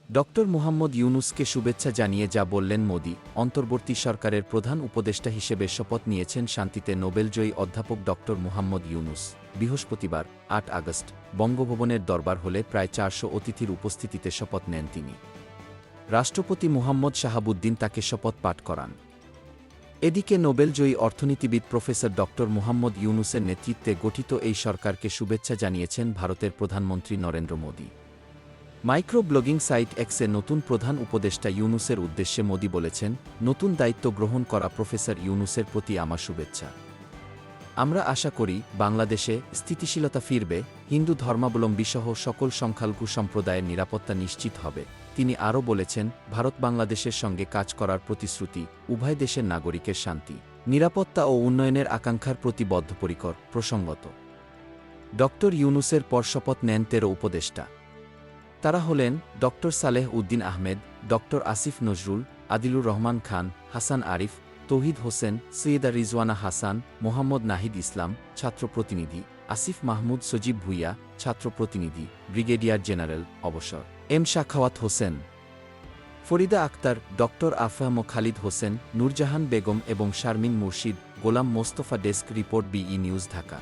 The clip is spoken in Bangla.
ডক্টর মুহাম্মদ ইউনূসকে শুভেচ্ছা জানিয়ে যা বললেন মোদি, অন্তর্বর্তী সরকারের প্রধান উপদেষ্টা হিসেবে শপথ নিয়েছেন শান্তিতে নোবেলজয়ী অধ্যাপক ডক্টর মুহাম্মদ ইউনূস। বৃহস্পতিবার ৮ আগস্ট বঙ্গভবনের দরবার হলে প্রায় ৪০০ অতিথির উপস্থিতিতে শপথ নেন তিনি। রাষ্ট্রপতি মুহাম্মদ শাহাবুদ্দিন তাকে শপথ পাঠ করান। এদিকে নোবেলজয়ী অর্থনীতিবিদ প্রফেসর ডক্টর মুহাম্মদ ইউনূসের নেতৃত্বে গঠিত এই সরকারকে শুভেচ্ছা জানিয়েছেন ভারতের প্রধানমন্ত্রী Narendra Modi. Micro blogging site এক্সে নতুন প্রধান উপদেষ্টা ইউনূসের উদ্দেশ্যে মোদি বলেছেন, নতুন দায়িত্ব গ্রহণ করা প্রফেসর ইউনূসের প্রতি আমার শুভেচ্ছা। আমরা আশা করি বাংলাদেশে স্থিতিশীলতা ফিরবে, হিন্দু ধর্মাবলম্বীসহ সকল সংখ্যালঘু সম্প্রদায়ের নিরাপত্তা নিশ্চিত হবে। তিনি আরও বলেছেন, ভারত বাংলাদেশের সঙ্গে কাজ করার প্রতিশ্রুতি, উভয় দেশের নাগরিকের শান্তি, নিরাপত্তা ও উন্নয়নের আকাঙ্ক্ষার প্রতি বদ্ধপরিকর। প্রসঙ্গত, ডক্টর ইউনূসের পর শপথ নেন ১৩ উপদেষ্টা। তারা হলেন ডক্টর সালেহ উদ্দিন আহমেদ, ডক্টর আসিফ নজরুল, আদিলুর রহমান খান, হাসান আরিফ, তৌহিদ হোসেন, সৈয়দা রিজওয়ানা হাসান, মোহাম্মদ নাহিদ ইসলাম, ছাত্র প্রতিনিধি, আসিফ মাহমুদ সজীব ভুইয়া, ছাত্র প্রতিনিধি, ব্রিগেডিয়ার জেনারেল অবসর এম সাখাওয়াত হোসেন, ফরিদা আক্তার, ডক্টর আফহাম খালিদ হোসেন, নূরজাহান বেগম এবং শারমিন মুর্শিদ। গোলাম মোস্তফা ডেস্ক রিপোর্ট, বিই নিউজ, ঢাকা।